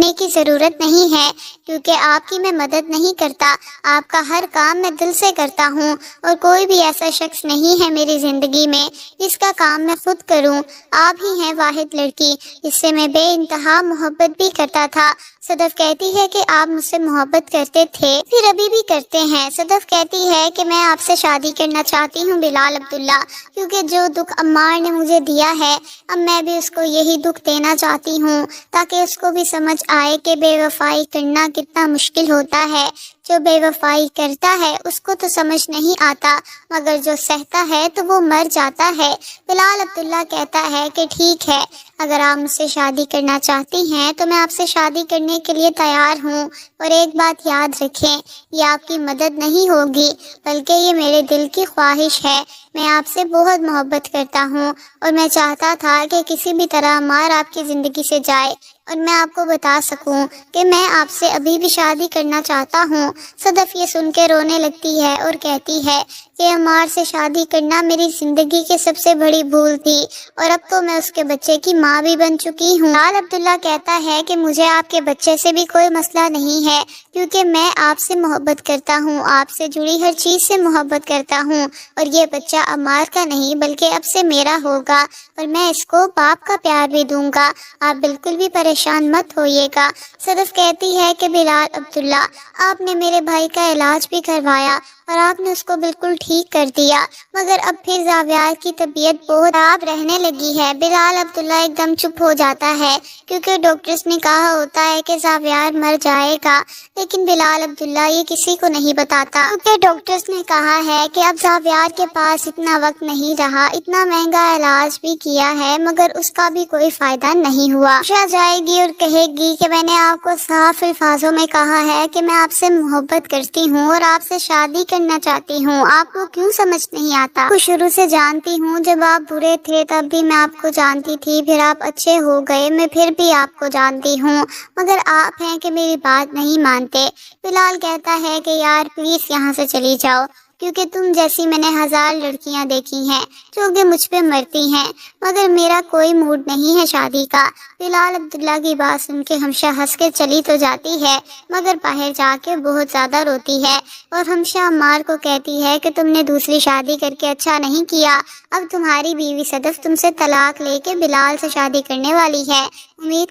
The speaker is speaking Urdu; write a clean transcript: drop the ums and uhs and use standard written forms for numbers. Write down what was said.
کرنے کی ضرورت نہیں ہے، کیونکہ آپ کی میں مدد نہیں کرتا، آپ کا ہر کام میں دل سے کرتا ہوں، اور کوئی بھی ایسا شخص نہیں ہے میری زندگی میں جس کا کام میں خود کروں، آپ ہی ہیں واحد لڑکی، اس سے میں بے انتہا محبت بھی کرتا تھا۔ صدف کہتی ہے کہ آپ مجھ سے محبت کرتے تھے، پھر ابھی بھی کرتے ہیں۔ صدف کہتی ہے کہ میں آپ سے شادی کرنا چاہتی ہوں بلال عبداللہ، کیونکہ جو دکھ عمار نے مجھے دیا ہے، اب میں بھی اس کو یہی دکھ دینا چاہتی ہوں، تاکہ اس کو بھی سمجھ آئے کہ بے وفائی کرنا کتنا مشکل ہوتا ہے۔ جو بے وفائی کرتا ہے اس کو تو سمجھ نہیں آتا، مگر جو سہتا ہے تو وہ مر جاتا ہے۔ بلال عبداللہ کہتا ہے کہ ٹھیک ہے، اگر آپ مجھ سے شادی کرنا چاہتی ہیں تو میں آپ سے شادی کرنے کے لیے تیار ہوں، اور ایک بات یاد رکھیں، یہ آپ کی مدد نہیں ہوگی بلکہ یہ میرے دل کی خواہش ہے۔ میں آپ سے بہت محبت کرتا ہوں، اور میں چاہتا تھا کہ کسی بھی طرح عمار آپ کی زندگی سے جائے، اور میں آپ کو بتا سکوں کہ میں آپ سے ابھی بھی شادی کرنا چاہتا ہوں۔ صدف یہ سن کے رونے لگتی ہے اور کہتی ہے کہ عمار سے شادی کرنا میری زندگی کی سب سے بڑی بھول تھی، اور اب تو میں اس کے بچے کی ماں بھی بن چکی ہوں۔ بلال عبداللہ کہتا ہے کہ مجھے آپ کے بچے سے بھی کوئی مسئلہ نہیں ہے، کیونکہ میں آپ سے محبت کرتا ہوں، آپ سے جڑی ہر چیز سے محبت کرتا ہوں، اور یہ بچہ عمار کا نہیں بلکہ اب سے میرا ہوگا، اور میں اس کو باپ کا پیار بھی دوں گا، آپ بالکل بھی پریشان مت ہوئیے گا۔ صدف کہتی ہے کہ بلال عبداللہ، آپ نے میرے بھائی کا علاج بھی کروایا اور آپ نے اس کو بالکل ٹھیک کر دیا، مگر اب پھر زاویار کی طبیعت بہت خراب رہنے لگی ہے۔ بلال عبداللہ ایک دم چپ ہو جاتا ہے، کیونکہ ڈاکٹرز نے کہا ہوتا ہے کہ زاویار مر جائے گا، لیکن بلال عبداللہ یہ کسی کو نہیں بتاتا، کیونکہ ڈاکٹرز نے کہا ہے کہ اب زاویار کے پاس اتنا وقت نہیں رہا، اتنا مہنگا علاج بھی کیا ہے مگر اس کا بھی کوئی فائدہ نہیں ہوا۔ شاہ جائے گی اور کہے گی کہ میں نے آپ کو صاف الفاظوں میں کہا ہے کہ میں آپ سے محبت کرتی ہوں اور آپ سے شادی کرنا چاہتی ہوں، آپ کو کیوں سمجھ نہیں آتا؟ کو شروع سے جانتی ہوں، جب آپ برے تھے تب بھی میں آپ کو جانتی تھی، پھر آپ اچھے ہو گئے، میں پھر بھی آپ کو جانتی ہوں، مگر آپ ہیں کہ میری بات نہیں مانتے۔ بلال کہتا ہے کہ یار پلیز یہاں سے چلی جاؤ، کیونکہ تم جیسی میں نے 1000 لڑکیاں دیکھی ہیں جو کہ مجھ پہ مرتی ہیں، مگر میرا کوئی موڈ نہیں ہے شادی کا۔ بلال عبداللہ کی بات سن کے ہمشہ ہنس کے چلی تو جاتی ہے، مگر باہر جا کے بہت زیادہ روتی ہے، اور ہمشہ عمار کو کہتی ہے کہ تم نے دوسری شادی کر کے اچھا نہیں کیا، اب تمہاری بیوی صدف تم سے طلاق لے کے بلال سے شادی کرنے والی ہے۔ امید